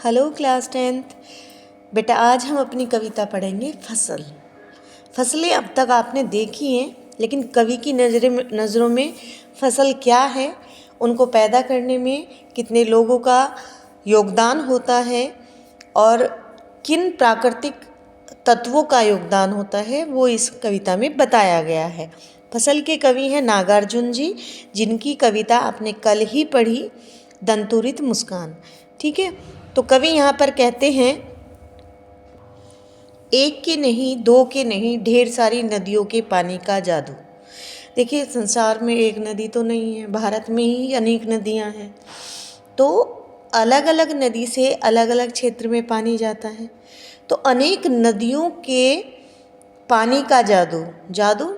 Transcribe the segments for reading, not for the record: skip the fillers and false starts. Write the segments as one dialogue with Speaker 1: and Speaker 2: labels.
Speaker 1: Hello class 10th। बेटा आज हम अपनी कविता पढ़ेंगे फसल। फसलें अब तक आपने देखी हैं, लेकिन कवि की नज़रों में फसल क्या है, उनको पैदा करने में कितने लोगों का योगदान होता है और किन प्राकृतिक तत्वों का योगदान होता है, वो इस कविता में बताया गया है। फसल के कवि हैं नागार्जुन जी, जिनकी कविता आपने कल ही पढ़ी, दंतुरित मुस्कान। ठीक है, तो कवि यहाँ पर कहते हैं, एक के नहीं, दो के नहीं, ढेर सारी नदियों के पानी का जादू। देखिए, संसार में एक नदी तो नहीं है, भारत में ही अनेक नदियाँ हैं। तो अलग अलग नदी से अलग अलग क्षेत्र में पानी जाता है। तो अनेक नदियों के पानी का जादू, जादू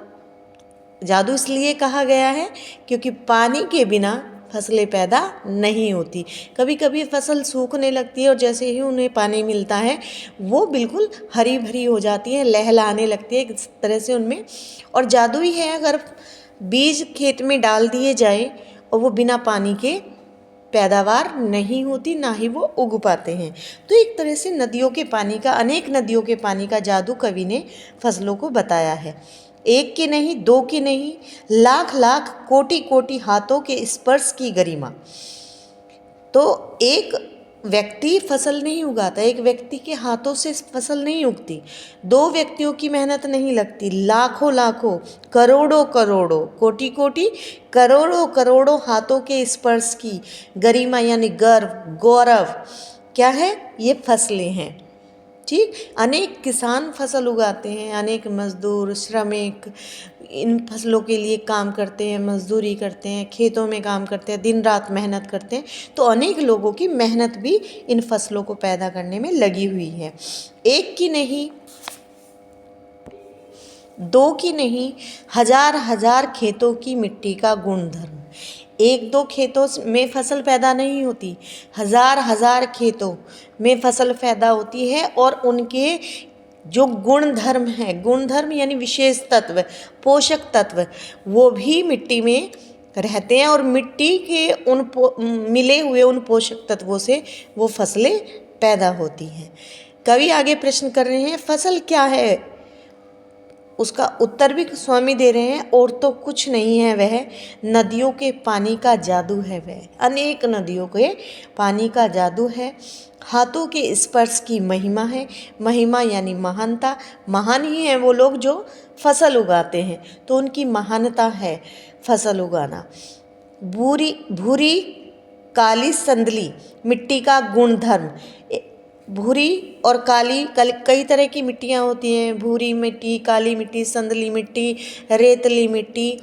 Speaker 1: जादू इसलिए कहा गया है क्योंकि पानी के बिना फसलें पैदा नहीं होती। कभी कभी फसल सूखने लगती है और जैसे ही उन्हें पानी मिलता है वो बिल्कुल हरी भरी हो जाती है, लहलहाने लगती है इस तरह से उनमें। और जादू ही है, अगर बीज खेत में डाल दिए जाए और वो बिना पानी के पैदावार नहीं होती, ना ही वो उग पाते हैं। तो एक तरह से नदियों के पानी का, अनेक नदियों के पानी का जादू कवि ने फसलों को बताया है। एक की नहीं, दो की नहीं, लाख लाख कोटि कोटि हाथों के स्पर्श की गरिमा। तो एक व्यक्ति फसल नहीं उगाता, एक व्यक्ति के हाथों से फसल नहीं उगती, दो व्यक्तियों की मेहनत नहीं लगती, लाखों लाखों, करोड़ों करोड़ों, कोटि कोटि, करोड़ों करोड़ों हाथों के स्पर्श की गरिमा यानी गर्व, गौरव क्या है, ये फसलें हैं। ठीक, अनेक किसान फसल उगाते हैं, अनेक मजदूर, श्रमिक इन फसलों के लिए काम करते हैं, मजदूरी करते हैं, खेतों में काम करते हैं, दिन रात मेहनत करते हैं। तो अनेक लोगों की मेहनत भी इन फसलों को पैदा करने में लगी हुई है। एक की नहीं, दो की नहीं, हजार हजार खेतों की मिट्टी का गुणधर्म। एक दो खेतों में फसल पैदा नहीं होती, हजार हजार खेतों में फसल पैदा होती है और उनके जो गुणधर्म है, गुणधर्म यानी विशेष तत्व, पोषक तत्व, वो भी मिट्टी में रहते हैं और मिट्टी के मिले हुए उन पोषक तत्वों से वो फसलें पैदा होती हैं। कवि आगे प्रश्न कर रहे हैं, फसल क्या है? उसका उत्तर भी स्वामी दे रहे हैं, और तो कुछ नहीं है वह, नदियों के पानी का जादू है वह। अनेक नदियों के पानी का जादू है, हाथों के स्पर्श की महिमा है। महिमा यानी महानता, महान ही हैं वो लोग जो फसल उगाते हैं, तो उनकी महानता है फसल उगाना। भूरी भूरी काली संदली मिट्टी का गुणधर्म। भूरी और काली, कई तरह की मिट्टियाँ होती हैं, भूरी मिट्टी, काली मिट्टी, संदली मिट्टी, रेतली मिट्टी।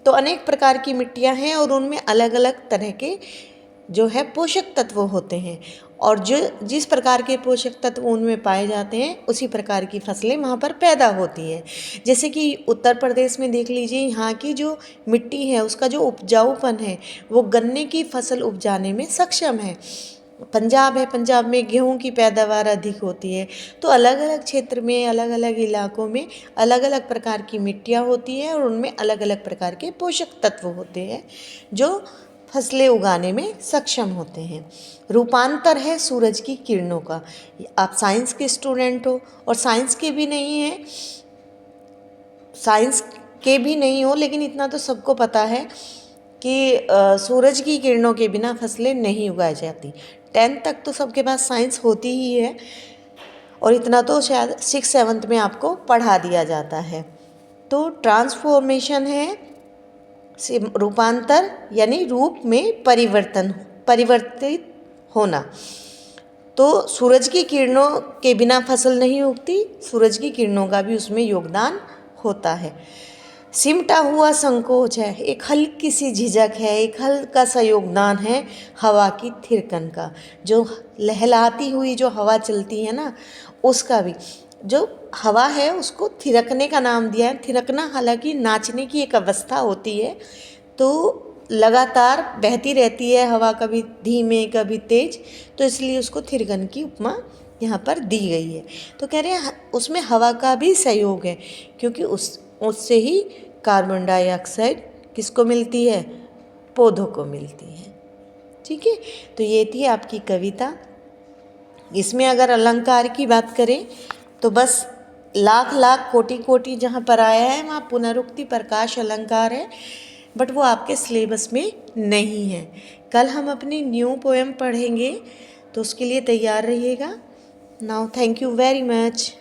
Speaker 1: तो अनेक प्रकार की मिट्टियाँ हैं और उनमें अलग अलग तरह के जो है पोषक तत्व होते हैं, और जो जिस प्रकार के पोषक तत्व उनमें पाए जाते हैं उसी प्रकार की फसलें वहाँ पर पैदा होती हैं। जैसे कि उत्तर प्रदेश में देख लीजिए, यहाँ की जो मिट्टी है उसका जो उपजाऊपन है वो गन्ने की फसल उपजाने में सक्षम है। पंजाब है, पंजाब में गेहूं की पैदावार अधिक होती है। तो अलग अलग क्षेत्र में, अलग अलग इलाकों में अलग अलग प्रकार की मिट्टियाँ होती हैं और उनमें अलग अलग प्रकार के पोषक तत्व होते हैं जो फसलें उगाने में सक्षम होते हैं। रूपांतर है सूरज की किरणों का। आप साइंस के स्टूडेंट हो और साइंस के भी नहीं हैं, साइंस के भी नहीं हो, लेकिन इतना तो सबको पता है कि सूरज की किरणों के बिना फसलें नहीं उगाई जाती। 10th तक तो सबके पास साइंस होती ही है, और इतना तो शायद 6th-7th में आपको पढ़ा दिया जाता है। तो ट्रांसफॉर्मेशन है रूपांतर यानी रूप में परिवर्तित होना। तो सूरज की किरणों के बिना फसल नहीं उगती, सूरज की किरणों का भी उसमें योगदान होता है। सिमटा हुआ संकोच है, एक हल्की सी झिझक है, एक हल्का सा योगदान है हवा की थिरकन का। जो लहलाती हुई जो हवा चलती है ना, उसका भी जो हवा है उसको थिरकने का नाम दिया है। थिरकना हालांकि नाचने की एक अवस्था होती है, तो लगातार बहती रहती है हवा, कभी धीमे कभी तेज, तो इसलिए उसको थिरकन की उपमा यहाँ पर दी गई है। तो कह रहे हैं उसमें हवा का भी सहयोग है, क्योंकि उससे ही कार्बन डाइऑक्साइड किसको मिलती है? पौधों को मिलती है। ठीक है, तो ये थी आपकी कविता इसमें अगर अलंकार की बात करें तो बस लाख लाख कोटि कोटि जहाँ पर आया है वहाँ पुनरुक्ति प्रकाश अलंकार है, बट वो आपके सिलेबस में नहीं है। कल हम अपनी न्यू पोएम पढ़ेंगे, तो उसके लिए तैयार रहिएगा। Now thank you very much.